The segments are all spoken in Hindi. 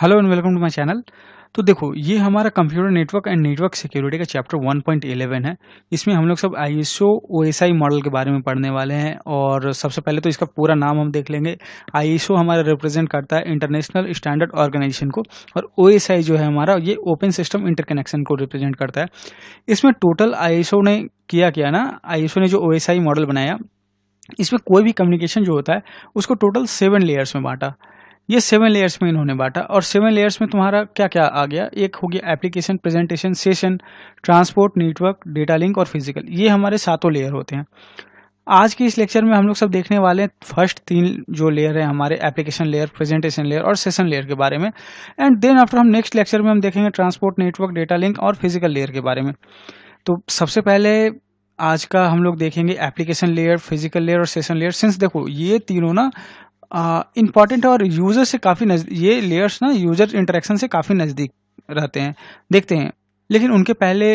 Hello and welcome to my channel. तो देखो, ये हमारा computer network and network security का चैप्टर 1.11 है। इसमें हम लोग सब आईएसओ ओएसआई मॉडल के बारे में पढ़ने वाले हैं। और सबसे पहले तो इसका पूरा नाम हम देख लेंगे। आईएसओ हमारा रिप्रेजेंट करता है इंटरनेशनल स्टैंडर्ड ऑर्गेनाइजेशन को, और ओएसआई जो है हमारा, ये ओपन सिस्टम इंटरकनेक्शन को रिप्रेजेंट करता है। इसमें टोटल आईएसओ ने किया ना, आईएसओ ने जो ओएसआई मॉडल बनाया, इसमें कोई भी कम्युनिकेशन जो होता है उसको टोटल 7 लेयर्स में बांटा। ये 7 लेयर्स में इन्होंने बांटा, और 7 लेयर्स में तुम्हारा क्या क्या आ गया। एक हो गया application, presentation, session, transport, network, data link और फिजिकल। ये हमारे सातों लेयर होते हैं। आज के इस लेक्चर में हम लोग सब देखने वाले हैं फर्स्ट 3 जो लेयर है हमारे, एप्लीकेशन लेयर, प्रेजेंटेशन लेयर और सेशन लेयर के बारे में। एंड देन आफ्टर हम नेक्स्ट लेक्चर में हम देखेंगे ट्रांसपोर्ट, नेटवर्क, डेटा लिंक और फिजिकल लेयर के बारे में। तो सबसे पहले आज का हम लोग देखेंगे एप्लीकेशन लेयर, फिजिकल लेयर और सेशन लेयर। सिंस देखो, ये तीनों ना इम्पॉर्टेंट है और यूजर से काफ़ी ये लेयर्स ना यूजर इंटरेक्शन से काफ़ी नज़दीक रहते हैं, देखते हैं। लेकिन उनके पहले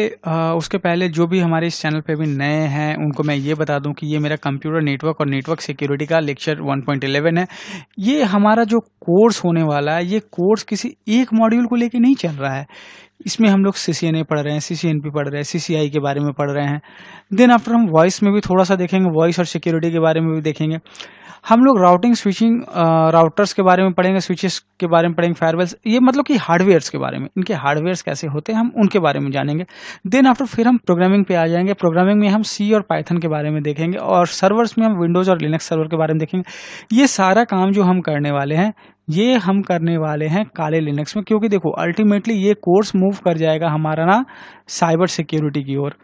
उसके पहले जो भी हमारे इस चैनल पे भी नए हैं उनको मैं ये बता दूं कि ये मेरा कंप्यूटर नेटवर्क और नेटवर्क सिक्योरिटी का लेक्चर 1.11 है। ये हमारा जो कोर्स होने वाला है, ये कोर्स किसी एक मॉड्यूल को लेके नहीं चल रहा है। इसमें हम लोग सीसीएनए पढ़ रहे हैं, सीसीएनपी पढ़ रहे हैं, सीसीआई के बारे में पढ़ रहे हैं। देन आफ्टर हम वॉइस में भी थोड़ा सा देखेंगे, वॉइस और सिक्योरिटी के बारे में भी देखेंगे। हम लोग राउटिंग, स्विचिंग, राउटर्स के बारे में पढ़ेंगे, स्विचेस के बारे में पढ़ेंगे, फायरवॉल्स, ये मतलब कि हार्डवेयर्स के बारे में, इनके हार्डवेयर्स कैसे होते हैं हम उनके बारे में जानेंगे। देन आफ्टर फिर हम प्रोग्रामिंग पे आ जाएंगे। प्रोग्रामिंग में हम सी और पाइथन के बारे में देखेंगे, और सर्वर्स में हम विंडोज और लिनक्स सर्वर के बारे में देखेंगे। ये सारा काम जो हम करने वाले हैं, ये हम करने वाले हैं काले लिनक्स में, क्योंकि देखो अल्टीमेटली ये कोर्स मूव कर जाएगा हमारा ना साइबर सिक्योरिटी की ओर।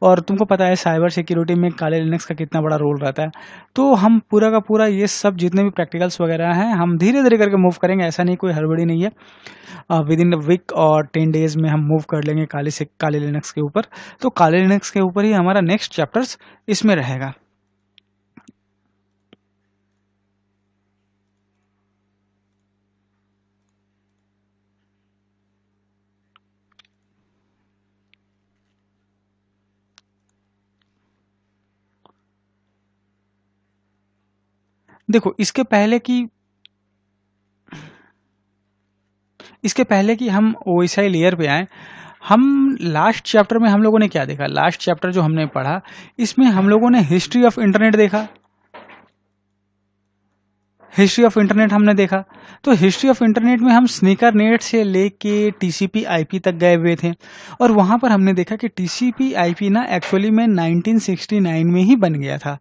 और तुमको पता है साइबर सिक्योरिटी में काले लिनक्स का कितना बड़ा रोल रहता है। तो हम पूरा का पूरा ये सब जितने भी प्रैक्टिकल्स वगैरह हैं हम धीरे धीरे करके मूव करेंगे, ऐसा नहीं, कोई हड़बड़ी नहीं है। विद इन वीक और 10 डेज में हम मूव कर लेंगे काले लिनक्स के ऊपर। तो काले लिनक्स के ऊपर ही हमारा नेक्स्ट चैप्टर्स इसमें रहेगा। देखो, इसके पहले कि हम ओएसआई लेयर पे आए, हम लास्ट चैप्टर में हम लोगों ने क्या देखा। लास्ट चैप्टर जो हमने पढ़ा, इसमें हम लोगों ने हिस्ट्री ऑफ इंटरनेट देखा। हिस्ट्री ऑफ इंटरनेट हमने देखा। तो हिस्ट्री ऑफ इंटरनेट में हम स्नीकर नेट से लेके टीसीपी आईपी तक गए हुए थे, और वहां पर हमने देखा कि टीसीपी आईपी ना एक्चुअली में 1969 में ही बन गया था।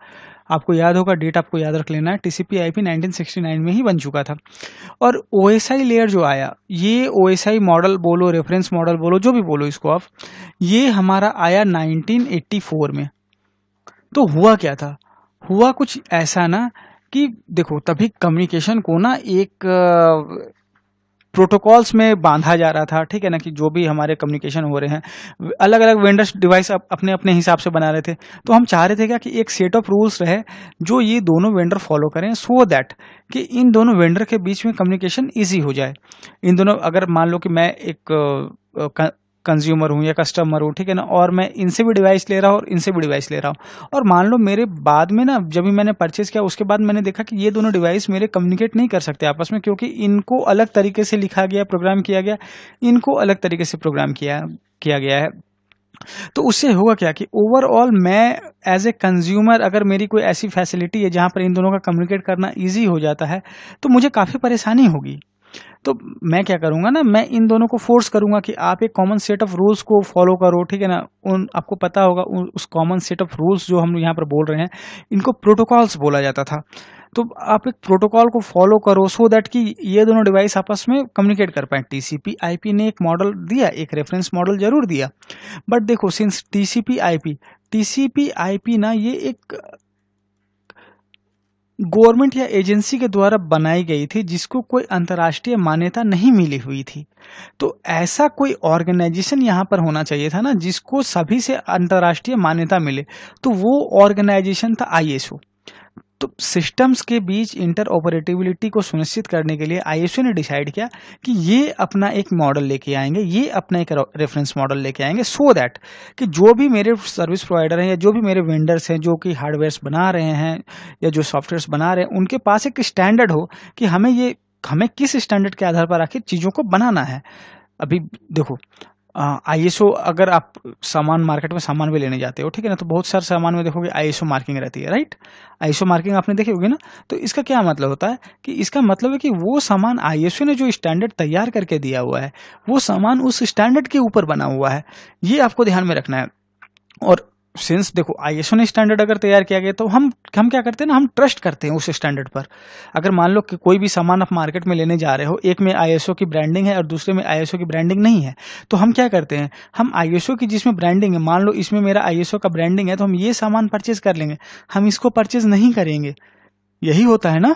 आपको याद होगा, डेट आपको याद रख लेना है, टीसीपी आईपी 1969 में ही बन चुका था। और ओएसआई लेयर जो आया, ये ओएसआई मॉडल बोलो, रेफरेंस मॉडल बोलो, जो भी बोलो इसको आप, ये हमारा आया 1984 में। तो हुआ क्या था? हुआ कुछ ऐसा ना कि देखो, तभी कम्युनिकेशन को ना एक प्रोटोकॉल्स में बांधा जा रहा था, ठीक है ना, कि जो भी हमारे कम्युनिकेशन हो रहे हैं, अलग अलग वेंडर्स डिवाइस अपने अपने हिसाब से बना रहे थे। तो हम चाह रहे थे क्या कि एक सेट ऑफ रूल्स रहे जो ये दोनों वेंडर फॉलो करें, सो दैट कि इन दोनों वेंडर के बीच में कम्युनिकेशन ईजी हो जाए। इन दोनों, अगर मान लो कि मैं एक कंज्यूमर हूँ या कस्टमर हूँ, ठीक है ना, और मैं इनसे भी डिवाइस ले रहा हूँ और इनसे भी डिवाइस ले रहा हूँ, और मान लो मेरे बाद में ना, जब भी मैंने परचेज किया उसके बाद मैंने देखा कि ये दोनों डिवाइस मेरे कम्युनिकेट नहीं कर सकते आपस में, क्योंकि इनको अलग तरीके से लिखा गया, प्रोग्राम किया गया, इनको अलग तरीके से प्रोग्राम किया गया है। तो उससे होगा क्या कि ओवरऑल मैं एज ए कंज्यूमर, अगर मेरी कोई ऐसी फैसिलिटी है जहाँ पर इन दोनों का कम्युनिकेट करना ईजी हो जाता है, तो मुझे काफ़ी परेशानी होगी। तो मैं क्या करूंगा ना, मैं इन दोनों को फोर्स करूंगा कि आप एक कॉमन सेट ऑफ रूल्स को फॉलो करो, ठीक है ना। आपको पता होगा उस कॉमन सेट ऑफ रूल्स जो हम यहाँ पर बोल रहे हैं, इनको प्रोटोकॉल्स बोला जाता था। तो आप एक प्रोटोकॉल को फॉलो करो सो दैट कि ये दोनों डिवाइस आपस में कम्युनिकेट कर पाए। टीसीपी आईपी ने एक मॉडल दिया, एक रेफरेंस मॉडल जरूर दिया, बट देखो, सिंस टीसीपी आईपी ना, ये एक गवर्नमेंट या एजेंसी के द्वारा बनाई गई थी, जिसको कोई अंतर्राष्ट्रीय मान्यता नहीं मिली हुई थी। तो ऐसा कोई ऑर्गेनाइजेशन यहाँ पर होना चाहिए था ना, जिसको सभी से अंतर्राष्ट्रीय मान्यता मिले। तो वो ऑर्गेनाइजेशन था आईएसओ। तो सिस्टम्स के बीच इंटर ऑपरेटिबिलिटी को सुनिश्चित करने के लिए आईएसओ ने डिसाइड किया कि ये अपना एक मॉडल लेके आएंगे, ये अपना एक रेफरेंस मॉडल लेके आएंगे, सो दैट कि जो भी मेरे सर्विस प्रोवाइडर हैं या जो भी मेरे वेंडर्स हैं जो कि हार्डवेयर्स बना रहे हैं या जो सॉफ्टवेयर्स बना रहे हैं, उनके पास एक स्टैंडर्ड हो कि हमें ये हमें किस स्टैंडर्ड के आधार पर आखिर चीज़ों को बनाना है। अभी देखो आईएसओ, अगर आप सामान मार्केट में सामान भी लेने जाते हो, ठीक है ना, तो बहुत सारे सामान में देखोगे आईएसओ मार्किंग रहती है, राइट। आईएसओ मार्किंग आपने देखी होगी ना। तो इसका क्या मतलब होता है कि इसका मतलब है कि वो सामान आईएसओ ने जो स्टैंडर्ड तैयार करके दिया हुआ है, वो सामान उस स्टैंडर्ड के ऊपर बना हुआ है। ये आपको ध्यान में रखना है। और सिंस देखो आईएसओ ने स्टैंडर्ड अगर तैयार किया गया, तो हम क्या करते हैं ना, हम ट्रस्ट करते हैं उस स्टैंडर्ड पर। अगर मान लो कि कोई भी सामान आप मार्केट में लेने जा रहे हो, एक में आईएसओ की ब्रांडिंग है और दूसरे में आईएसओ की ब्रांडिंग नहीं है, तो हम क्या करते हैं, हम आईएसओ की जिसमें ब्रांडिंग है, मान लो इसमें मेरा आईएसओ का ब्रांडिंग है, तो हम ये सामान परचेज कर लेंगे, हम इसको परचेज नहीं करेंगे। यही होता है ना।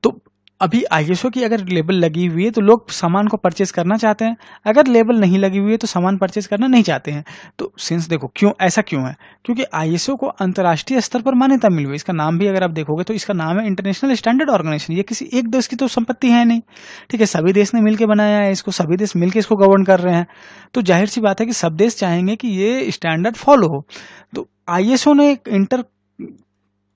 तो अभी आईएसओ की अगर लेबल लगी हुई है तो लोग सामान को परचेज करना चाहते हैं, अगर लेबल नहीं लगी हुई है तो सामान परचेज करना नहीं चाहते हैं। तो सिंस देखो क्यों ऐसा क्यों है, क्योंकि आईएसओ को अंतर्राष्ट्रीय स्तर पर मान्यता मिली हुई है। इसका नाम भी अगर आप देखोगे तो इसका नाम है इंटरनेशनल स्टैंडर्ड ऑर्गेनाइजेशन। ये किसी एक देश की तो संपत्ति है नहीं, ठीक है, सभी देश ने मिलकर बनाया है इसको, सभी देश मिलकर इसको गवर्न कर रहे हैं। तो जाहिर सी बात है कि सब देश चाहेंगे कि ये स्टैंडर्ड फॉलो हो। तो आईएसओ ने एक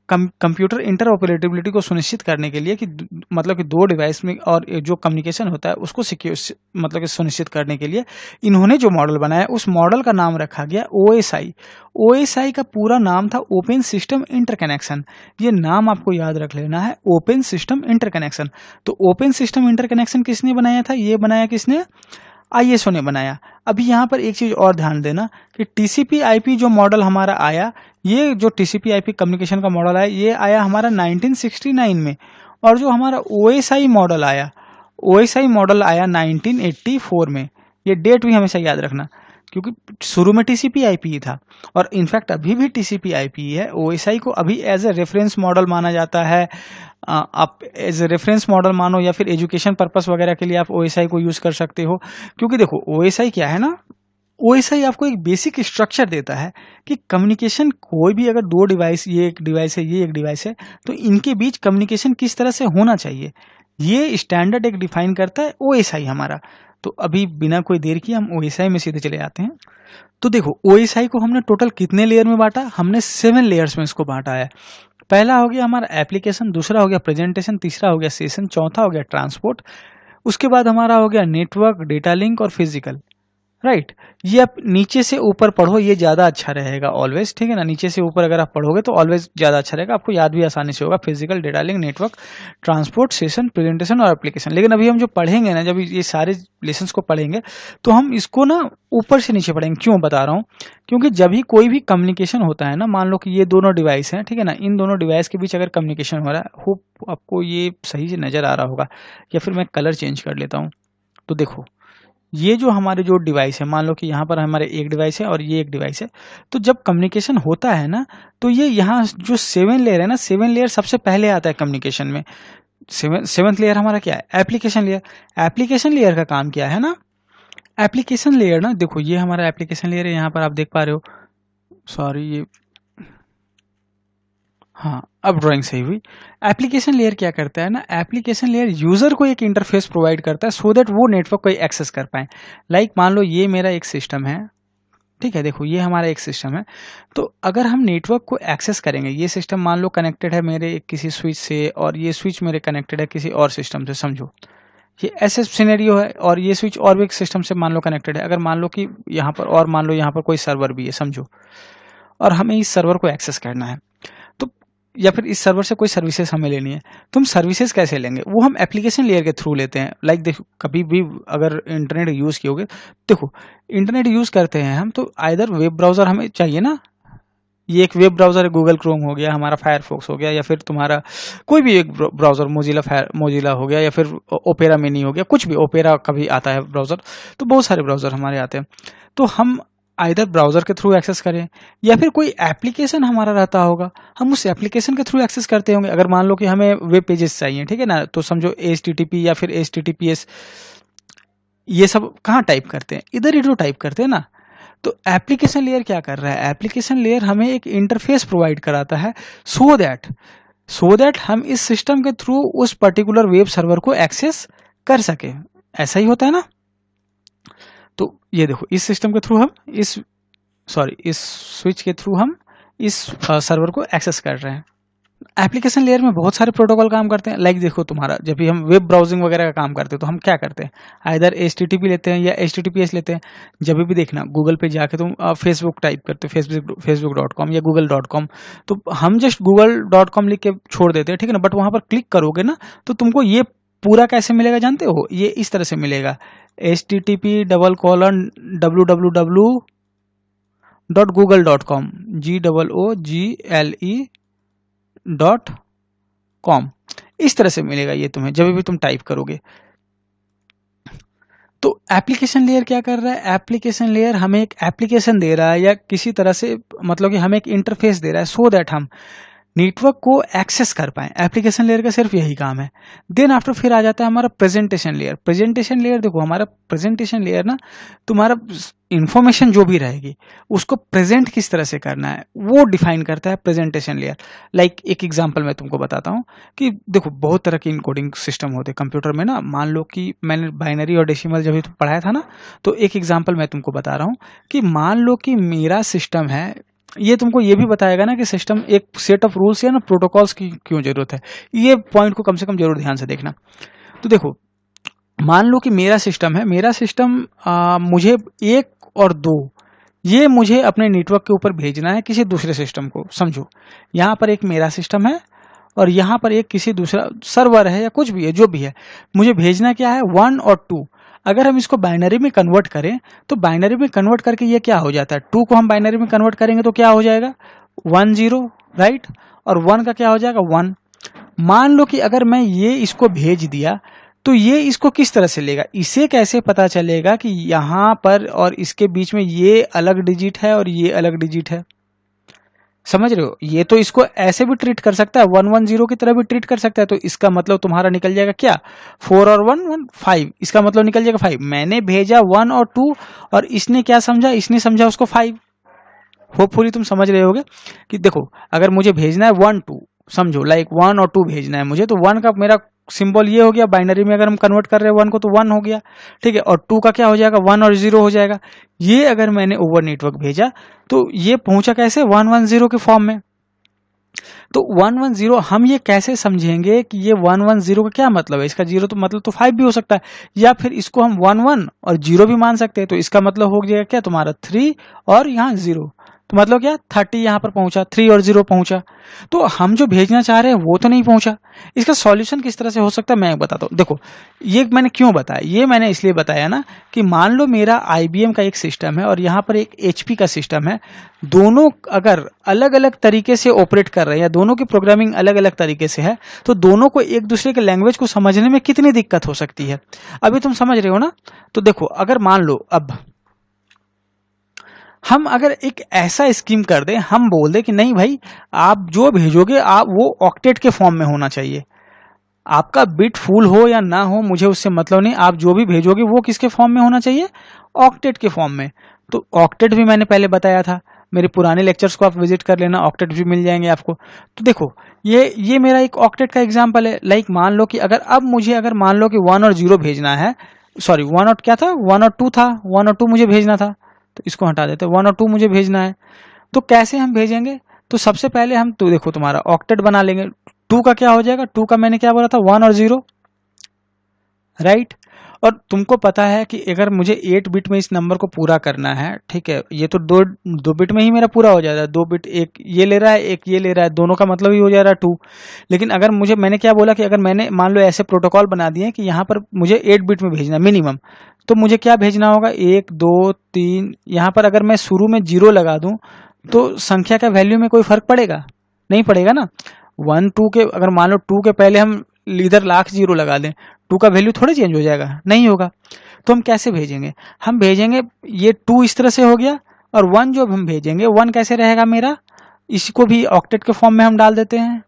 कंप्यूटर इंटरऑपरेटिबिलिटी को सुनिश्चित करने के लिए कि मतलब कि दो डिवाइस में और जो कम्युनिकेशन होता है उसको सिक्योर मतलब कि सुनिश्चित करने के लिए इन्होंने जो मॉडल बनाया, उस मॉडल का नाम रखा गया ओएसआई। ओएसआई का पूरा नाम था ओपन सिस्टम इंटरकनेक्शन। ये नाम आपको याद रख लेना है, ओपन सिस्टम इंटरकनेक्शन। तो ओपन सिस्टम इंटरकनेक्शन किसने बनाया था, ये बनाया किसने, आईएसओ ने बनाया। अभी यहाँ पर एक चीज और ध्यान देना कि टीसीपी आईपी जो मॉडल हमारा आया, ये जो टीसीपी आईपी कम्युनिकेशन का मॉडल आया, ये आया हमारा 1969 में। और जो हमारा ओएसआई मॉडल आया, ओएसआई मॉडल आया 1984 में। ये डेट भी हमेशा याद रखना, क्योंकि शुरू में टीसीपी आईपी ही था और इनफैक्ट अभी भी टीसीपी आईपी है। ओएसआई को अभी एज ए रेफरेंस मॉडल माना जाता है। आप एज ए रेफरेंस मॉडल मानो या फिर एजुकेशन पर्पस वगैरह के लिए आप ओएसआई को यूज कर सकते हो। क्योंकि देखो ओएसआई क्या है ना, ओएसआई आपको एक बेसिक स्ट्रक्चर देता है कि कम्युनिकेशन कोई भी अगर दो डिवाइस, ये एक डिवाइस है ये एक डिवाइस है, तो इनके बीच कम्युनिकेशन किस तरह से होना चाहिए, ये स्टैंडर्ड एक डिफाइन करता है ओएसआई हमारा। तो अभी बिना कोई देर किए हम ओएसआई में सीधे चले आते हैं। तो देखो ओएसआई को हमने टोटल कितने लेयर में बांटा, हमने 7 लेयर्स में इसको बांटा है। पहला हो गया हमारा एप्लीकेशन, दूसरा हो गया प्रेजेंटेशन, तीसरा हो गया सेशन, चौथा हो गया ट्रांसपोर्ट, उसके बाद हमारा हो गया नेटवर्क, डेटा लिंक और फिजिकल, राइट। ये आप नीचे से ऊपर पढ़ो, ये ज्यादा अच्छा रहेगा ऑलवेज, ठीक है ना। नीचे से ऊपर अगर आप पढ़ोगे तो ऑलवेज ज्यादा अच्छा रहेगा, आपको याद भी आसानी से होगा। Physical, data link, network, transport, session, presentation और एप्लीकेशन। लेकिन अभी हम जो पढ़ेंगे ना, जब ये सारे लेसन्स को पढ़ेंगे तो हम इसको ना ऊपर से नीचे पढ़ेंगे। क्यों बता रहा हूँ, क्योंकि जब भी कोई भी कम्युनिकेशन होता है ना, मान लो कि ये दोनों डिवाइस हैं, ठीक है ना, इन दोनों डिवाइस के बीच अगर कम्युनिकेशन हो रहा है, होप आपको ये सही से नजर आ रहा होगा, या फिर मैं कलर चेंज कर लेता हूँ। तो देखो ये जो हमारे जो डिवाइस है, मान लो कि यहाँ पर हमारे एक डिवाइस है और ये एक डिवाइस है, तो जब कम्युनिकेशन होता है ना, तो ये यहाँ जो 7 लेयर है ना, 7 लेयर सबसे पहले आता है कम्युनिकेशन में। सेवंथ लेयर हमारा क्या है, एप्लीकेशन लेयर। एप्लीकेशन लेयर का काम क्या है ना, एप्लीकेशन लेयर ना, देखो ये हमारा एप्लीकेशन लेयर है, यहाँ पर आप देख पा रहे हो, सॉरी ये, हाँ अब ड्राइंग सही हुई। एप्लीकेशन लेयर क्या करता है ना, एप्लीकेशन लेयर यूजर को एक इंटरफेस प्रोवाइड करता है सो दैट वो नेटवर्क को एक्सेस कर पाए। लाइक मान लो ये मेरा एक सिस्टम है, ठीक है, देखो ये हमारा एक सिस्टम है। तो अगर हम नेटवर्क को एक्सेस करेंगे, ये सिस्टम मान लो कनेक्टेड है मेरे किसी स्विच से और ये स्विच मेरे कनेक्टेड है किसी और सिस्टम से, समझो ये ऐसे सिनेरियो है, और ये स्विच और भी एक सिस्टम से मान लो कनेक्टेड है। अगर मान लो कि यहाँ पर, और मान लो यहाँ पर कोई सर्वर भी है, समझो, और हमें इस सर्वर को एक्सेस करना है, तो या फिर इस सर्वर से कोई सर्विसेज हमें लेनी है, तो हम सर्विसेज कैसे लेंगे, वो हम एप्लीकेशन लेयर के थ्रू लेते हैं। लाइक देखो कभी भी अगर इंटरनेट यूज किए, देखो इंटरनेट यूज करते हैं हम, तो आइदर वेब ब्राउजर हमें चाहिए ना, ये एक वेब ब्राउजर है, गूगल क्रोम हो गया, हमारा फायरफॉक्स हो गया, या फिर तुम्हारा कोई भी एक ब्राउजर, मोजिला हो गया, या फिर ओपेरा मिनी हो गया, कुछ भी, ओपेरा का भी आता है ब्राउजर। तो बहुत सारे ब्राउजर हमारे आते हैं, तो हम आइदर ब्राउजर के थ्रू एक्सेस करें, या फिर कोई एप्लीकेशन हमारा रहता होगा, हम उस एप्लीकेशन के थ्रू एक्सेस करते होंगे। अगर मान लो कि हमें वेब पेजेस चाहिए, ठीक है ना, तो समझो HTTP या फिर HTTPS, ये सब कहाँ टाइप करते हैं, इधर ही तो टाइप करते हैं ना। तो एप्लीकेशन लेयर क्या कर रहा है, एप्लीकेशन लेयर हमें एक इंटरफेस प्रोवाइड कराता है सो दैट हम इस सिस्टम के थ्रू उस पर्टिकुलर वेब सर्वर को एक्सेस कर सके। ऐसा ही होता है ना। तो ये देखो इस सिस्टम के थ्रू हम इस स्विच के थ्रू हम इस सर्वर को एक्सेस कर रहे हैं। एप्लीकेशन लेयर में बहुत सारे प्रोटोकॉल काम करते हैं। लाइक देखो तुम्हारा जब भी हम वेब ब्राउजिंग वगैरह का काम करते हैं तो हम क्या करते हैं, आइदर HTTP लेते हैं या HTTPS लेते हैं। जब भी देखना गूगल पे जाके तुम फेसबुक टाइप करते हो, facebook.com या google.com, तो हम जस्ट google.com लिख के छोड़ देते हैं, ठीक है ना। बट वहां पर क्लिक करोगे ना तो तुमको ये पूरा कैसे मिलेगा जानते हो, ये इस तरह से मिलेगा, http://www.google.com, GOOGLE.com, इस तरह से मिलेगा ये तुम्हें जब भी तुम टाइप करोगे। तो एप्लीकेशन लेयर क्या कर रहा है, एप्लीकेशन लेयर हमें एक एप्लीकेशन दे रहा है या किसी तरह से मतलब कि हमें एक इंटरफेस दे रहा है सो दैट हम नेटवर्क को एक्सेस कर पाए। एप्लीकेशन लेयर का सिर्फ यही काम है। देन आफ्टर फिर आ जाता है हमारा प्रेजेंटेशन लेयर। प्रेजेंटेशन लेयर देखो, हमारा प्रेजेंटेशन लेयर ना तुम्हारा इंफॉर्मेशन जो भी रहेगी उसको प्रेजेंट किस तरह से करना है वो डिफाइन करता है प्रेजेंटेशन लेयर। लाइक एक एग्जांपल मैं तुमको बताता हूँ कि देखो बहुत तरह के इनकोडिंग सिस्टम होते हैं कंप्यूटर में ना। मान लो कि मैंने बाइनरी और डेसिमल जब भी पढ़ाया था ना, तो एक एग्जांपल मैं तुमको बता रहा हूँ कि मान लो कि मेरा सिस्टम है, ये तुमको ये भी बताएगा ना कि सिस्टम एक सेट ऑफ रूल्स या ना प्रोटोकॉल्स की क्यों जरूरत है। ये पॉइंट को कम से कम जरूर ध्यान से देखना। तो देखो मान लो कि मेरा सिस्टम है, मेरा सिस्टम मुझे 1 और 2 ये मुझे अपने नेटवर्क के ऊपर भेजना है किसी दूसरे सिस्टम को। समझो यहाँ पर एक मेरा सिस्टम है और यहाँ पर एक किसी दूसरा सर्वर है या कुछ भी है जो भी है, मुझे भेजना क्या है 1 और 2। अगर हम इसको बाइनरी में कन्वर्ट करें तो बाइनरी में कन्वर्ट करके ये क्या हो जाता है, 2 को हम बाइनरी में कन्वर्ट करेंगे तो क्या हो जाएगा 1 0, राइट, और 1 का क्या हो जाएगा 1। मान लो कि अगर मैं ये इसको भेज दिया तो ये इसको किस तरह से लेगा, इसे कैसे पता चलेगा कि यहाँ पर और इसके बीच में ये अलग डिजिट है और ये अलग डिजिट है। समझ रहे हो, ये तो इसको ऐसे भी ट्रीट कर सकता है 1 1 0 की तरह भी ट्रीट कर सकता है। तो इसका मतलब तुम्हारा निकल जाएगा क्या 4 और 1 1 5, इसका मतलब निकल जाएगा 5। मैंने भेजा 1 और 2 और इसने क्या समझा, इसने समझा उसको 5। होपफुली तुम समझ रहे होगे कि देखो अगर मुझे भेजना है 1 2, समझो लाइक 1 और 2 भेजना है मुझे, तो 1 का मेरा सिंबल ये हो गया, बाइनरी में अगर हम कन्वर्ट कर रहे हैं 1 को तो 1 हो गया, ठीक है, और 2 का क्या हो जाएगा 1 और 0 हो जाएगा। ये अगर मैंने ओवर नेटवर्क भेजा तो ये पहुंचा कैसे 1 1 0 के फॉर्म में। तो 1 1 0 हम ये कैसे समझेंगे कि ये 1 1 0 का क्या मतलब है, इसका 0 तो मतलब तो 5 भी हो सकता है, या फिर इसको हम 1 1 और 0 भी मान सकते हैं। तो इसका मतलब हो जाएगा क्या तुम्हारा 3 और यहाँ 0, तो मतलब क्या 30 यहाँ पर पहुंचा, 3 और 0 पहुंचा। तो हम जो भेजना चाह रहे हैं वो तो नहीं पहुंचा। इसका सॉल्यूशन किस तरह से हो सकता है मैं बताता हूँ। देखो ये मैंने क्यों बताया, ये मैंने इसलिए बताया ना कि मान लो मेरा IBM का एक सिस्टम है और यहाँ पर एक HP का सिस्टम है, दोनों अगर अलग अलग तरीके से ऑपरेट कर रहे हैं या दोनों की प्रोग्रामिंग अलग अलग तरीके से है, तो दोनों को एक दूसरे के लैंग्वेज को समझने में कितनी दिक्कत हो सकती है। अभी तुम समझ रहे हो ना। तो देखो अगर मान लो अब हम अगर एक ऐसा स्कीम कर दें, हम बोल दें कि नहीं भाई आप जो भेजोगे आप वो ऑक्टेट के फॉर्म में होना चाहिए, आपका बिट फुल हो या ना हो मुझे उससे मतलब नहीं, आप जो भी भेजोगे वो किसके फॉर्म में होना चाहिए, ऑक्टेट के फॉर्म में। तो ऑक्टेट भी मैंने पहले बताया था, मेरे पुराने लेक्चर्स को आप विजिट कर लेना, ऑक्टेट भी मिल जाएंगे आपको। तो देखो ये मेरा एक ऑक्टेट का एग्जांपल है। लाइक मान लो कि अगर मान लो कि 1 और 0 भेजना है, सॉरी 1 और क्या था 1 और 2 था, 1 और 2 मुझे भेजना था, तो इसको हटा देते हैं, 1 और 2 मुझे भेजना है। तो कैसे हम भेजेंगे, तो सबसे पहले हम तो देखो तुम्हारा ऑक्टेट बना लेंगे। 2 का क्या हो जाएगा, 2 का मैंने क्या बोला था 1 और 0, राइट। और तुमको पता है कि अगर मुझे 8 बिट में इस नंबर को पूरा करना है, ठीक है, ये तो दो बिट में ही मेरा पूरा हो जाएगा, 2 बिट एक ये ले रहा है एक ये ले रहा है, दोनों का मतलब ही हो जा रहा है 2। लेकिन अगर मैंने क्या बोला कि अगर मैंने मान लो ऐसे प्रोटोकॉल बना दिए कि यहाँ पर मुझे 8 बिट में भेजना मिनिमम, तो मुझे क्या भेजना होगा 1 2 3, यहाँ पर अगर मैं शुरू में 0 लगा दूं तो संख्या का वैल्यू में कोई फर्क पड़ेगा, नहीं पड़ेगा ना। 1 2 के अगर मान लो 2 के पहले हम इधर लाख 0 लगा दें, 2 का वैल्यू थोड़ी चेंज हो जाएगा, नहीं होगा। तो हम कैसे भेजेंगे, हम भेजेंगे ये 2 इस तरह से हो गया, और 1 जो हम भेजेंगे 1 कैसे रहेगा मेरा, इसको भी ऑक्टेट के फॉर्म में हम डाल देते हैं,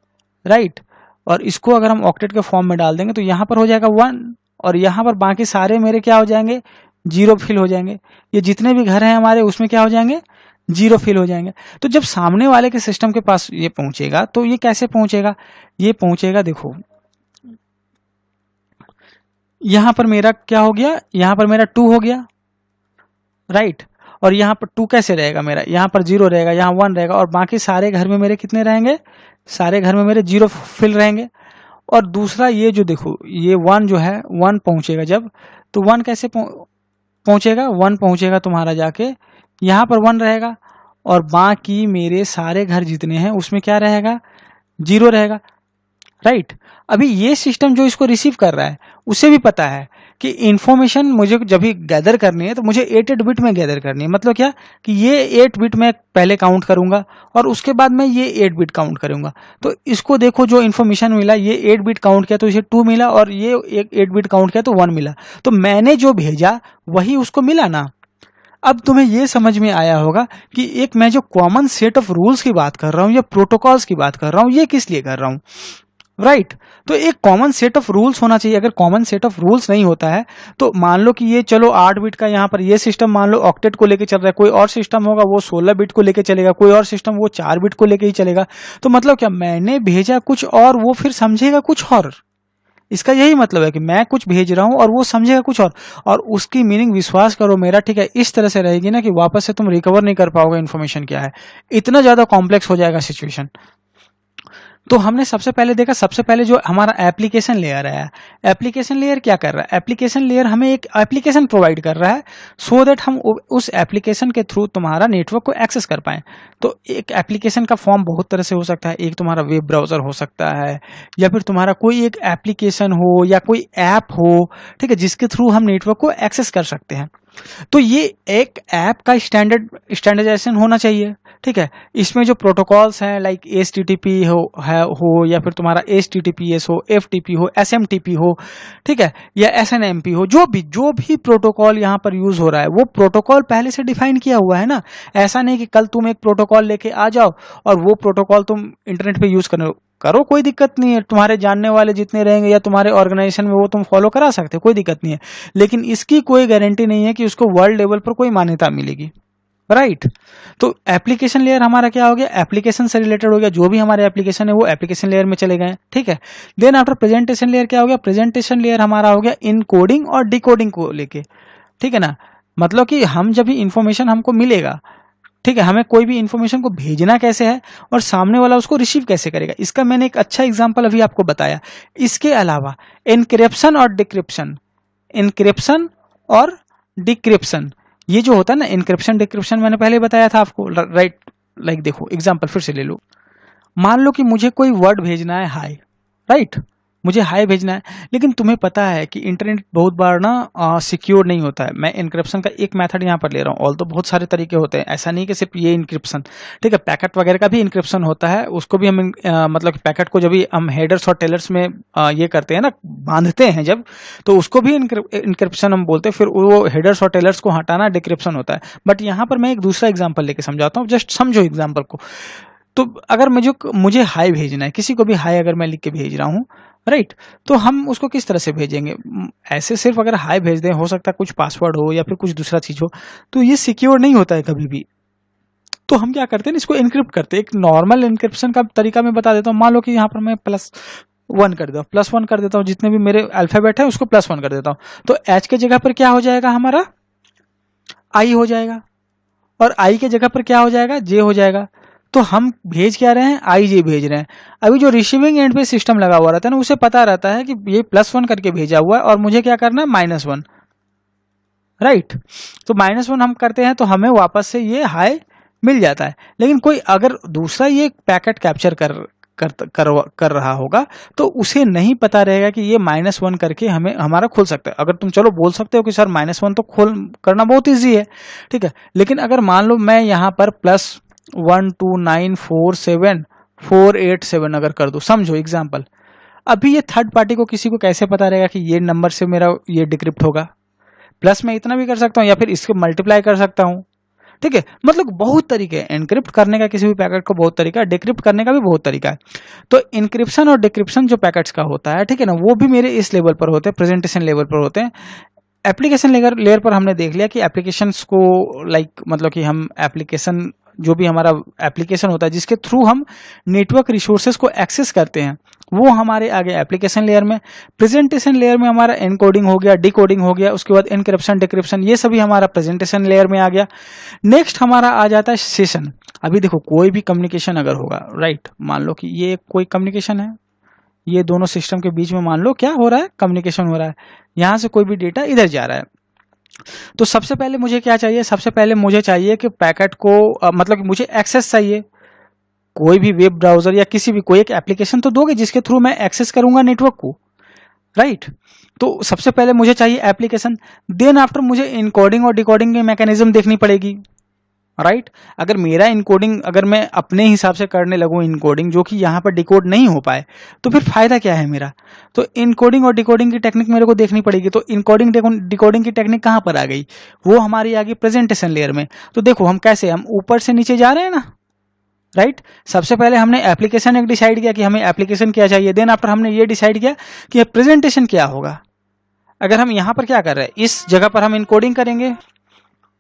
राइट। और इसको अगर हम ऑक्टेट के फॉर्म में डाल देंगे तो यहाँ पर हो जाएगा 1, और यहाँ पर बाकी सारे मेरे क्या हो जाएंगे 0 फिल हो जाएंगे। ये जितने भी घर हैं हमारे उसमें क्या हो जाएंगे 0 फिल हो जाएंगे। तो जब सामने वाले के सिस्टम के पास ये पहुंचेगा तो ये कैसे पहुंचेगा, ये पहुंचेगा देखो यहाँ पर मेरा क्या हो गया, यहाँ पर मेरा 2 हो गया, राइट। और यहाँ पर 2 कैसे रहेगा मेरा, यहाँ पर 0 रहेगा, यहाँ 1 रहेगा, और बाकी सारे घर में मेरे कितने रहेंगे, सारे घर में मेरे 0 फिल रहेंगे। और दूसरा ये जो देखो ये 1 जो है 1 पहुंचेगा जब, तो 1 कैसे पहुंचेगा, 1 पहुंचेगा तुम्हारा जाके यहाँ पर 1 रहेगा, और बाकी मेरे सारे घर जितने हैं उसमें क्या रहेगा, 0 रहेगा, राइट। अभी ये सिस्टम जो इसको रिसीव कर रहा है उसे भी पता है कि इंफॉर्मेशन मुझे जब भी गैदर करनी है तो मुझे 8 बिट में गैदर करनी है। मतलब क्या कि ये 8 बिट में पहले काउंट करूंगा और उसके बाद मैं ये 8 बिट काउंट करूंगा। तो इसको देखो जो इन्फॉर्मेशन मिला, ये 8 बिट काउंट किया तो इसे 2 मिला, और ये 8 बिट काउंट किया तो 1 मिला। तो मैंने जो भेजा वही उसको मिला ना। अब तुम्हें ये समझ में आया होगा कि एक मैं जो कॉमन सेट ऑफ रूल्स की बात कर रहा हूं या प्रोटोकॉल्स की बात कर रहा हूं, ये किस लिए कर रहा हूं, राइट। तो एक कॉमन सेट ऑफ रूल्स होना चाहिए। अगर कॉमन सेट ऑफ रूल्स नहीं होता है तो मान लो कि ये चलो 8 बिट का यहाँ पर ये सिस्टम मान लो ऑक्टेट को लेके चल रहा है, कोई और सिस्टम होगा वो 16 बिट को लेके चलेगा, कोई और सिस्टम वो 4 बिट को लेके ही चलेगा। तो मतलब क्या, मैंने भेजा कुछ और वो फिर समझेगा कुछ और। इसका यही मतलब है कि मैं कुछ भेज रहा हूं और वो समझेगा कुछ और उसकी मीनिंग विश्वास करो मेरा, ठीक है, इस तरह से रहेगी ना कि वापस से तुम रिकवर नहीं कर पाओगे इन्फॉर्मेशन क्या है। इतना ज्यादा कॉम्प्लेक्स हो जाएगा सिचुएशन। तो हमने सबसे पहले देखा, सबसे पहले जो हमारा एप्लीकेशन लेयर है, एप्लीकेशन लेयर क्या कर रहा है, एप्लीकेशन लेयर हमें एक एप्लीकेशन प्रोवाइड कर रहा है सो दैट हम उस एप्लीकेशन के थ्रू तुम्हारा नेटवर्क को एक्सेस कर पाएं। तो एक एप्लीकेशन का फॉर्म बहुत तरह से हो सकता है। एक तुम्हारा वेब ब्राउजर हो सकता है, या फिर तुम्हारा कोई एक एप्लीकेशन हो या कोई ऐप हो, ठीक है, जिसके थ्रू हम नेटवर्क को एक्सेस कर सकते हैं। तो ये एक ऐप का स्टैंडर्डाइजेशन होना चाहिए, ठीक है। इसमें जो प्रोटोकॉल्स हैं लाइक HTTP हो या फिर तुम्हारा HTTPS हो, FTP हो, SMTP हो, ठीक है, या SNMP हो, जो भी प्रोटोकॉल यहाँ पर यूज हो रहा है वो प्रोटोकॉल पहले से डिफाइन किया हुआ है ना। ऐसा नहीं कि कल तुम एक प्रोटोकॉल लेके आ जाओ और वो प्रोटोकॉल तुम इंटरनेट पे यूज करो, कोई दिक्कत नहीं है। तुम्हारे जानने वाले जितने रहेंगे या तुम्हारे ऑर्गेनाइजेशन में वो तुम फॉलो करा सकते हो, कोई दिक्कत नहीं है। लेकिन इसकी कोई गारंटी नहीं है कि उसको वर्ल्ड लेवल पर कोई मान्यता मिलेगी, राइट। तो एप्लीकेशन लेयर हमारा क्या हो गया, एप्लीकेशन से रिलेटेड हो गया। जो भी हमारे एप्लीकेशन है वो एप्लीकेशन लेयर में चले गए, ठीक है। देन आफ्टर प्रेजेंटेशन लेयर क्या हो गया, प्रेजेंटेशन लेयर हमारा हो गया इनकोडिंग और डिकोडिंग को लेके, ठीक है ना। मतलब कि हम जब भी इंफॉर्मेशन हमको मिलेगा, ठीक है, हमें कोई भी इंफॉर्मेशन को भेजना कैसे है और सामने वाला उसको रिसीव कैसे करेगा, इसका मैंने एक अच्छा एग्जांपल अभी आपको बताया। इसके अलावा एनक्रिप्शन और डिक्रिप्शन, एनक्रिप्शन और डिक्रिप्शन, ये जो होता है ना, एनक्रिप्शन डिक्रिप्शन मैंने पहले बताया था आपको, राइट। लाइक देखो एग्जांपल फिर से ले लो। मान लो कि मुझे कोई वर्ड भेजना है हाय, राइट, मुझे हाय भेजना है, लेकिन तुम्हें पता है कि इंटरनेट बहुत बार ना सिक्योर नहीं होता है। मैं इनक्रिप्शन का एक मेथड यहाँ पर ले रहा हूँ, ऑल तो बहुत सारे तरीके होते हैं, ऐसा नहीं कि सिर्फ ये इनक्रिप्शन, ठीक है, पैकेट वगैरह का भी इनक्रिप्शन होता है। उसको भी हम मतलब पैकेट को जब भी हम हेडर्स और टेलर्स में ये करते हैं ना, बांधते हैं जब, तो उसको भी इनक्रिप्शन हम बोलते हैं। फिर वो हेडर्स और टेलर्स को हटाना डिक्रिप्शन होता है। बट यहाँ पर मैं एक दूसरा एग्जाम्पल लेके समझाता हूँ, जस्ट समझो एग्जाम्पल को। तो अगर मुझे हाय भेजना है, किसी को भी हाय अगर मैं लिख के भेज रहा हूँ, राइट, तो हम उसको किस तरह से भेजेंगे। ऐसे सिर्फ अगर हाय भेज दें, हो सकता है कुछ पासवर्ड हो या फिर कुछ दूसरा चीज हो, तो ये सिक्योर नहीं होता है कभी भी। तो हम क्या करते हैं, इसको एनक्रिप्ट करते हैं। एक नॉर्मल एनक्रिप्शन का तरीका मैं बता देता हूँ। मान लो कि यहाँ पर मैं +1 कर देता हूँ, +1 कर देता हूँ, जितने भी मेरे अल्फाबेट है उसको +1 कर देता हूँ। तो एच के जगह पर क्या हो जाएगा, हमारा आई हो जाएगा, और आई के जगह पर क्या हो जाएगा, जे हो जाएगा। तो हम भेज क्या रहे हैं, आई जे भेज रहे हैं। अभी जो रिसीविंग एंड पे सिस्टम लगा हुआ रहता है ना, उसे पता रहता है कि ये +1 करके भेजा हुआ है और मुझे क्या करना है, -1, राइट। तो -1 हम करते हैं तो हमें वापस से ये हाई मिल जाता है। लेकिन कोई अगर दूसरा ये पैकेट कैप्चर कर रहा होगा तो उसे नहीं पता रहेगा कि ये -1 करके हमें हमारा खुल सकता है। अगर तुम चलो बोल सकते हो कि सर -1 तो खोल करना बहुत ईजी है, ठीक है, लेकिन अगर मान लो मैं यहाँ पर +1294748 अगर कर दूं, समझो एग्जाम्पल। अभी ये थर्ड पार्टी को किसी को कैसे पता रहेगा कि ये नंबर से मेरा ये डिक्रिप्ट होगा। प्लस मैं इतना भी कर सकता हूँ या फिर इसको मल्टीप्लाई कर सकता हूँ, ठीक है। मतलब बहुत तरीके हैं एनक्रिप्ट करने का, किसी भी पैकेट को बहुत तरीका है, डिक्रिप्ट करने का भी बहुत तरीका है। तो इनक्रिप्शन और डिक्रिप्शन जो पैकेट्स का होता है, ठीक है ना, वो भी मेरे इस लेवल पर होते हैं, प्रेजेंटेशन लेवल पर होते हैं। एप्लीकेशन लेयर पर हमने देख लिया कि एप्लीकेशंस को मतलब कि हम एप्लीकेशन जो भी हमारा एप्लीकेशन होता है जिसके थ्रू हम नेटवर्क रिसोर्सेज को एक्सेस करते हैं, वो हमारे आगे एप्लीकेशन लेयर में। प्रेजेंटेशन लेयर में हमारा एनकोडिंग हो गया, डिकोडिंग हो गया, उसके बाद एनक्रिप्शन डिक्रिप्शन, ये सभी हमारा प्रेजेंटेशन लेयर में आ गया। नेक्स्ट हमारा आ जाता है सेशन। अभी देखो कोई भी कम्युनिकेशन अगर होगा, राइट, मान लो कि ये कोई कम्युनिकेशन है, ये दोनों सिस्टम के बीच में मान लो क्या हो रहा है, कम्युनिकेशन हो रहा है, यहां से कोई भी डेटा इधर जा रहा है। तो सबसे पहले मुझे क्या चाहिए, सबसे पहले मुझे चाहिए कि पैकेट को मतलब कि मुझे एक्सेस चाहिए। कोई भी वेब ब्राउजर या किसी भी कोई एक एप्लीकेशन तो दोगे जिसके थ्रू मैं एक्सेस करूंगा नेटवर्क को, राइट। तो सबसे पहले मुझे चाहिए एप्लीकेशन, देन आफ्टर मुझे इनकोडिंग और डिकोडिंग की मैकेनिज्म देखनी पड़ेगी, राइट। अगर मेरा इनकोडिंग अगर मैं अपने हिसाब से करने लगूं इनकोडिंग जो कि यहाँ पर डिकोड नहीं हो पाए, तो फिर फायदा क्या है मेरा। तो इनकोडिंग और डिकोडिंग की टेक्निक मेरे को देखनी पड़ेगी। तो इनकोडिंग डिकोडिंग की टेक्निक कहाँ पर आ गई, वो हमारी आ गई प्रेजेंटेशन लेयर में। तो देखो हम कैसे, हम ऊपर से नीचे जा रहे हैं ना, राइट। सबसे पहले हमने एप्लीकेशन एक डिसाइड किया कि हमें एप्लीकेशन क्या चाहिए, देन आफ्टर हमने ये डिसाइड किया कि प्रेजेंटेशन क्या होगा। अगर हम यहां पर क्या कर रहे हैं, इस जगह पर हम इनकोडिंग करेंगे,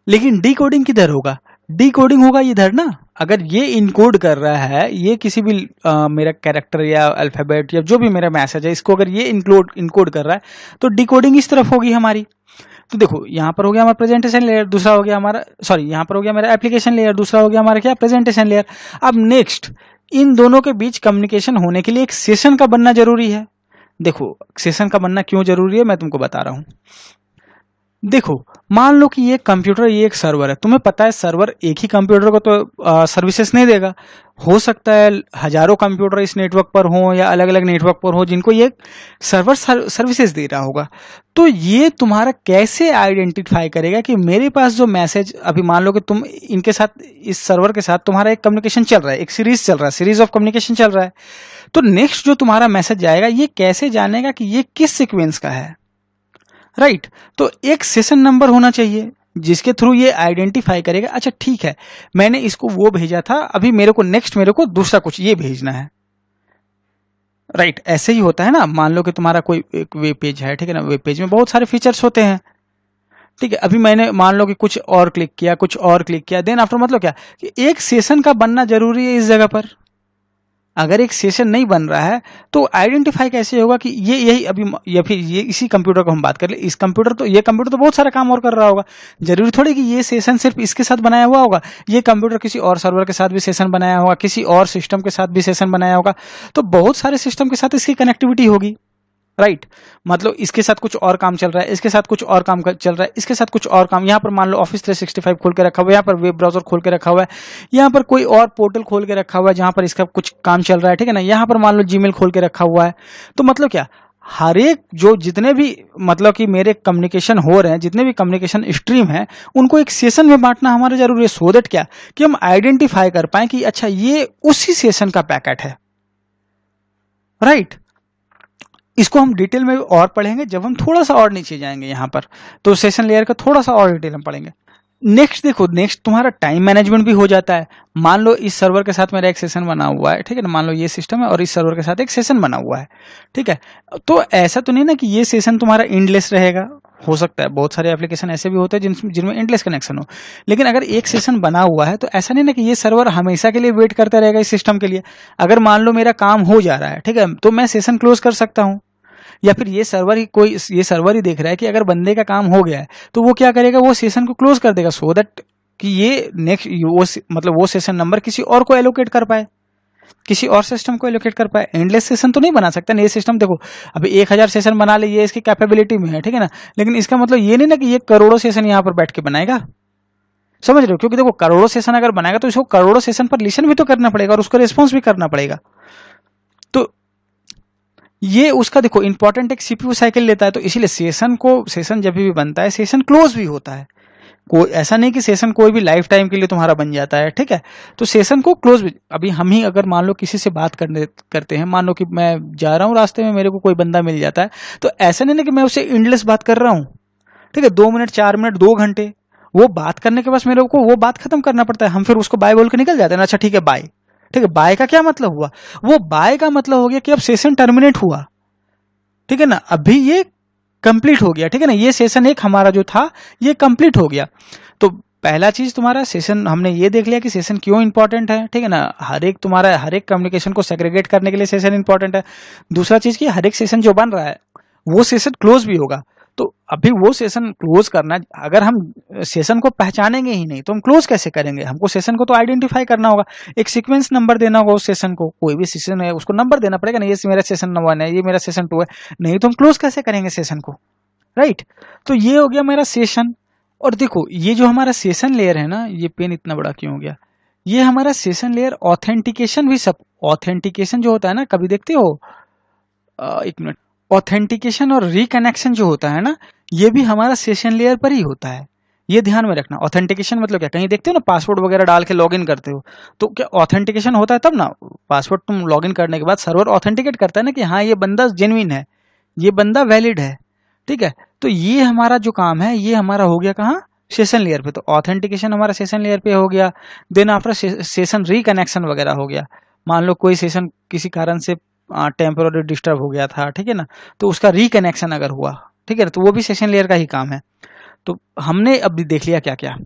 लेकिन डिकोडिंग किधर होगा, डिकोडिंग होगा इधर ना। अगर ये इनकोड कर रहा है, ये किसी भी मेरा कैरेक्टर या अल्फाबेट या जो भी मेरा मैसेज है, इसको अगर ये इनकोड कर रहा है, तो डिकोडिंग इस तरफ होगी हमारी। तो देखो यहाँ पर हो गया हमारा प्रेजेंटेशन लेयर, दूसरा हो गया हमारा, सॉरी यहाँ पर हो गया मेरा एप्लीकेशन लेयर, दूसरा हो गया हमारा क्या, प्रेजेंटेशन लेयर। अब नेक्स्ट, इन दोनों के बीच कम्युनिकेशन होने के लिए एक सेशन का बनना जरूरी है। देखो सेशन का बनना क्यों जरूरी है मैं तुमको बता रहा हूं। देखो मान लो कि ये कंप्यूटर, ये एक सर्वर है, तुम्हें पता है सर्वर एक ही कंप्यूटर को तो सर्विसेज नहीं देगा। हो सकता है हजारों कंप्यूटर इस नेटवर्क पर हो या अलग अलग नेटवर्क पर हो जिनको ये सर्वर सर्विसेज दे रहा होगा। तो ये तुम्हारा कैसे आइडेंटिफाई करेगा कि मेरे पास जो मैसेज, अभी मान लो कि तुम इनके साथ, इस सर्वर के साथ तुम्हारा एक कम्युनिकेशन चल रहा है, एक सीरीज चल रहा है, सीरीज ऑफ कम्युनिकेशन चल रहा है। तो नेक्स्ट जो तुम्हारा मैसेज जाएगा, ये कैसे जानेगा कि ये किस सीक्वेंस का है, राइट। तो एक सेशन नंबर होना चाहिए जिसके थ्रू ये आइडेंटिफाई करेगा, अच्छा ठीक है मैंने इसको वो भेजा था, अभी मेरे को नेक्स्ट मेरे को दूसरा कुछ ये भेजना है, राइट। ऐसे ही होता है ना, मान लो कि तुम्हारा कोई एक वेब पेज है, ठीक है ना, वेब पेज में बहुत सारे फीचर्स होते हैं, ठीक है। अभी मैंने मान लो कि कुछ और क्लिक किया, कुछ और क्लिक किया, देन आफ्टर मतलब क्या कि एक सेशन का बनना जरूरी है इस जगह पर। अगर एक सेशन नहीं बन रहा है तो आइडेंटिफाई कैसे होगा कि ये यही अभी, या फिर ये इसी कंप्यूटर को हम बात कर ले, इस कंप्यूटर तो, ये कंप्यूटर तो बहुत सारा काम और कर रहा होगा, जरूरी थोड़ी कि ये सेशन सिर्फ इसके साथ बनाया हुआ होगा। ये कंप्यूटर किसी और सर्वर के साथ भी सेशन बनाया होगा, किसी और सिस्टम के साथ भी सेशन बनाया होगा, तो बहुत सारे सिस्टम के साथ इसकी कनेक्टिविटी होगी, राइट। मतलब इसके साथ कुछ और काम चल रहा है, इसके साथ कुछ और काम चल रहा है, इसके साथ कुछ और काम, यहाँ पर मान लो ऑफिस 365 खोल के रखा हुआ है, यहाँ पर वेब ब्राउजर खोल के रखा हुआ है, यहाँ पर कोई और पोर्टल खोल के रखा हुआ है जहां पर इसका कुछ काम चल रहा है, ठीक है ना, यहाँ पर मान लो जीमेल खोल के रखा हुआ है। तो मतलब क्या, हर एक जो जितने भी मतलब कि मेरे कम्युनिकेशन हो रहे हैं, जितने भी कम्युनिकेशन स्ट्रीम है, उनको एक सेशन में बांटना हमारा जरूरी है, सो दैट क्या कि हम आइडेंटिफाई कर पाए कि अच्छा ये उसी सेशन का पैकेट है, राइट। इसको हम डिटेल में और पढ़ेंगे जब हम थोड़ा सा और नीचे जाएंगे यहाँ पर, तो सेशन लेयर का थोड़ा सा और डिटेल हम पढ़ेंगे। नेक्स्ट देखो, नेक्स्ट तुम्हारा टाइम मैनेजमेंट भी हो जाता है। मान लो इस सर्वर के साथ मेरा एक सेशन बना हुआ है, ठीक है ना, मान लो ये सिस्टम है और इस सर्वर के साथ एक सेशन बना हुआ है, ठीक है। तो ऐसा तो नहीं ना कि ये सेशन तुम्हारा एंडलेस रहेगा, हो सकता है बहुत सारे एप्लीकेशन ऐसे भी होते हैं जिनमें एंडलेस कनेक्शन हो, लेकिन अगर एक सेशन बना हुआ है तो ऐसा नहीं ना कि ये सर्वर हमेशा के लिए वेट करता रहेगा इस सिस्टम के लिए। अगर मान लो मेरा काम हो जा रहा है, ठीक है, तो मैं सेशन क्लोज कर सकता हूँ, या फिर ये सर्वर ही देख रहा है कि अगर बंदे का काम हो गया है तो वो क्या करेगा, वो सेशन को क्लोज कर देगा, सो दैट कि ये नेक्स्ट वो मतलब वो सेशन नंबर किसी और को एलोकेट कर पाए, किसी और सिस्टम को एलोकेट कर पाए। एंडलेस सेशन तो नहीं बना सकता ना ये सिस्टम। देखो अभी 1000 सेशन बना ले, ये इसकी कैपेबिलिटी में है, ठीक है ना, लेकिन इसका मतलब ये नहीं ना कि ये करोड़ों सेशन यहाँ पर बैठ के बनाएगा, समझ रहे हो। क्योंकि देखो करोड़ों सेशन अगर बनाएगा तो इसको करोड़ों सेशन पर लिसन भी तो करना पड़ेगा और उसको रिस्पॉन्स भी करना पड़ेगा। तो ये उसका देखो इंपॉर्टेंट एक सीपीयू साइकिल लेता है, तो इसीलिए सेशन जब भी बनता है सेशन क्लोज भी होता है। कोई ऐसा नहीं कि सेशन कोई भी लाइफ टाइम के लिए तुम्हारा बन जाता है, ठीक है। तो सेशन को क्लोज भी, अभी हम ही अगर मान लो किसी से बात करते हैं, मान लो कि मैं जा रहा हूँ रास्ते में, मेरे को कोई बंदा मिल जाता है, तो ऐसा नहीं ना कि मैं उससे एंडलेस बात कर रहा हूँ, ठीक है, 2 मिनट 4 मिनट 2 घंटे, वो बात करने के बाद मेरे को वो बात खत्म करना पड़ता है, हम फिर उसको बाय बोल के निकल जाते हैं ना, अच्छा ठीक है बाय, ठीक है। बाय का क्या मतलब हुआ, वो बाय का मतलब हो गया कि अब सेशन टर्मिनेट हुआ, ठीक है ना, अभी ये कंप्लीट हो गया, ठीक है ना, ये सेशन एक हमारा जो था ये कंप्लीट हो गया। तो पहला चीज तुम्हारा सेशन, हमने ये देख लिया कि सेशन क्यों इंपॉर्टेंट है, ठीक है ना। हर एक कम्युनिकेशन को सेग्रीगेट करने के लिए सेशन इंपॉर्टेंट है। दूसरा चीज कि हर एक सेशन जो बन रहा है वो सेशन क्लोज भी होगा। तो अभी वो सेशन क्लोज करना, अगर हम सेशन को पहचानेंगे ही नहीं तो हम क्लोज कैसे करेंगे। हमको सेशन को तो आइडेंटिफाई करना होगा, एक सीक्वेंस नंबर देना होगा उस सेशन को। कोई भी सेशन है उसको नंबर देना पड़ेगा ना, ये मेरा सेशन 1 है, ये मेरा सेशन 2 है, नहीं तो हम क्लोज कैसे करेंगे सेशन को, राइट। तो ये हो गया मेरा सेशन। और देखो ये जो हमारा सेशन लेयर है ना, ये पेन इतना बड़ा क्यों हो गया, ये हमारा सेशन लेयर ऑथेंटिकेशन भी सब, ऑथेंटिकेशन जो होता है ना, कभी देखते हो, एक मिनट, ऑथेंटिकेशन और रिकनेक्शन जो होता है ना, ये भी हमारा सेशन लेयर पर ही होता है। ये ध्यान में रखना। ऑथेंटिकेशन मतलब क्या, कहीं देखते हो ना पासवर्ड वगैरह डाल के लॉगिन करते हो, तो क्या ऑथेंटिकेशन होता है तब ना। पासवर्ड तुम लॉगिन करने के बाद सर्वर ऑथेंटिकेट करता है ना कि हाँ ये बंदा जेन्युइन है, ये बंदा वैलिड है, ठीक है। तो ये हमारा जो काम है ये हमारा हो गया कहाँ, सेशन लेयर पे। तो ऑथेंटिकेशन हमारा सेशन लेयर पे हो गया। देन आफ्टर सेशन रिकनेक्शन वगैरह हो गया। मान लो कोई सेशन किसी कारण से टेम्पोररी डिस्टर्ब हो गया था, ठीक है ना, तो उसका रिकनेक्शन अगर हुआ, ठीक है, तो वो भी सेशन लेयर का ही काम है। तो हमने अभी देख लिया क्या क्या,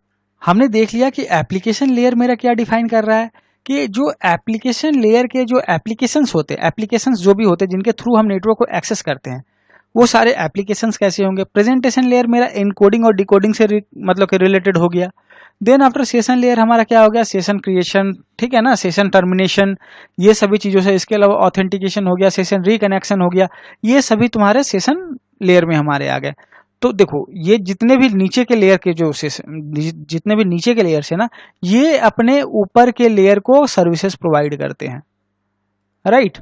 हमने देख लिया कि एप्लीकेशन लेयर मेरा क्या डिफाइन कर रहा है, कि जो एप्लीकेशन लेयर के जो एप्लीकेशंस होते हैं, एप्लीकेशंस जो भी होते हैं जिनके थ्रू हम नेटवर्क को एक्सेस करते हैं, वो सारे एप्लीकेशंस कैसे होंगे। प्रेजेंटेशन लेयर मेरा एनकोडिंग और डिकोडिंग से मतलब कि रिलेटेड हो गया। देन आफ्टर सेशन लेयर हमारा क्या हो गया, सेशन क्रिएशन, ठीक है ना, सेशन टर्मिनेशन, ये सभी चीजों से। इसके अलावा ऑथेंटिकेशन हो गया, सेशन रिकनेक्शन हो गया, ये सभी तुम्हारे सेशन लेयर में हमारे आ गए। तो देखो ये जितने भी नीचे के लेयर के जो जितने भी नीचे के लेयर्स है ना, ये अपने ऊपर के लेयर को सर्विसेज प्रोवाइड करते हैं, राइट।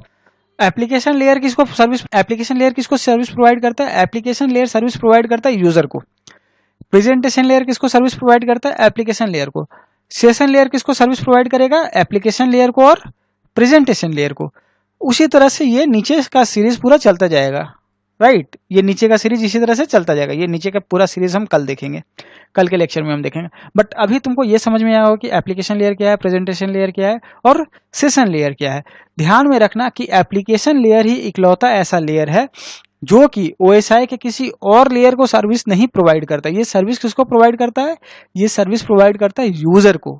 एप्लीकेशन लेयर किसको सर्विस प्रोवाइड करता है, एप्लीकेशन लेयर सर्विस प्रोवाइड करता है यूजर को। प्रेजेंटेशन लेयर किसको सर्विस प्रोवाइड करता है, एप्लीकेशन लेयर को। सेशन लेयर किसको सर्विस प्रोवाइड करेगा, एप्लीकेशन लेयर को और प्रेजेंटेशन लेयर को। उसी तरह से ये नीचे का सीरीज पूरा चलता जाएगा, राइट। ये नीचे का सीरीज इसी तरह से चलता जाएगा। ये नीचे का पूरा सीरीज हम कल देखेंगे, कल के लेक्चर में हम देखेंगे। बट अभी तुमको ये समझ में आया होगा कि एप्लीकेशन लेयर क्या है, प्रेजेंटेशन लेयर क्या है और सेशन लेयर क्या है। ध्यान में रखना कि एप्लीकेशन लेयर ही इकलौता ऐसा लेयर है जो कि ओएसआई के किसी और लेयर को सर्विस नहीं प्रोवाइड करता। ये सर्विस किसको प्रोवाइड करता है, ये सर्विस प्रोवाइड करता है यूजर को,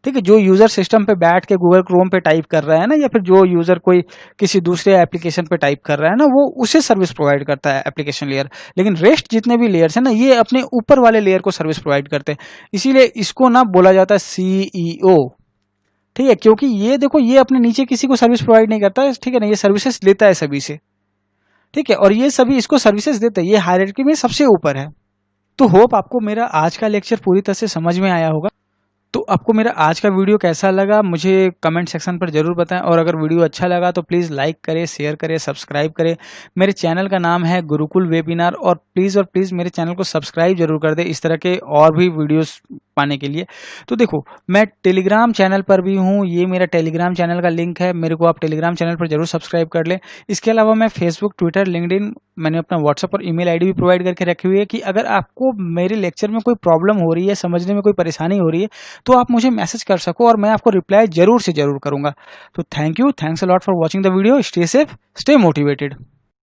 ठीक है। जो यूजर सिस्टम पे बैठ के गूगल क्रोम पे टाइप कर रहा है ना, या फिर जो यूजर कोई किसी दूसरे एप्लीकेशन पे टाइप कर रहा है ना, वो उसे सर्विस प्रोवाइड करता है एप्लीकेशन लेयर। लेकिन रेस्ट जितने भी लेयर्स है ना, ये अपने ऊपर वाले लेयर को सर्विस प्रोवाइड करते हैं। इसीलिए इसको ना बोला जाता है सीईओ, ठीक है, क्योंकि ये देखो ये अपने नीचे किसी को सर्विस प्रोवाइड नहीं करता है, ठीक है ना, ये सर्विसेज लेता है सभी से, ठीक है, और ये सभी इसको सर्विसेज देते हैं, ये हायरार्की में सबसे ऊपर है। तो होप आपको मेरा आज का लेक्चर पूरी तरह से समझ में आया होगा। तो आपको मेरा आज का वीडियो कैसा लगा मुझे कमेंट सेक्शन पर जरूर बताएं, और अगर वीडियो अच्छा लगा तो प्लीज़ लाइक करें, शेयर करें, सब्सक्राइब करें। मेरे चैनल का नाम है गुरुकुल वेबिनार, और प्लीज़ मेरे चैनल को सब्सक्राइब जरूर कर दें इस तरह के और भी वीडियोस पाने के लिए। तो देखो मैं टेलीग्राम चैनल पर भी हूँ, ये मेरा टेलीग्राम चैनल का लिंक है, मेरे को आप टेलीग्राम चैनल पर जरूर सब्सक्राइब कर लें। इसके अलावा मैं फेसबुक, ट्विटर, लिंक्डइन, मैंने अपना व्हाट्सएप और ईमेल आईडी भी प्रोवाइड करके रखी हुई है कि अगर आपको मेरे लेक्चर में कोई प्रॉब्लम हो रही है, समझने में कोई परेशानी हो रही है, तो आप मुझे मैसेज कर सको और मैं आपको रिप्लाई जरूर से जरूर करूंगा। तो thank you, thanks a lot for watching the video. Stay safe, stay motivated.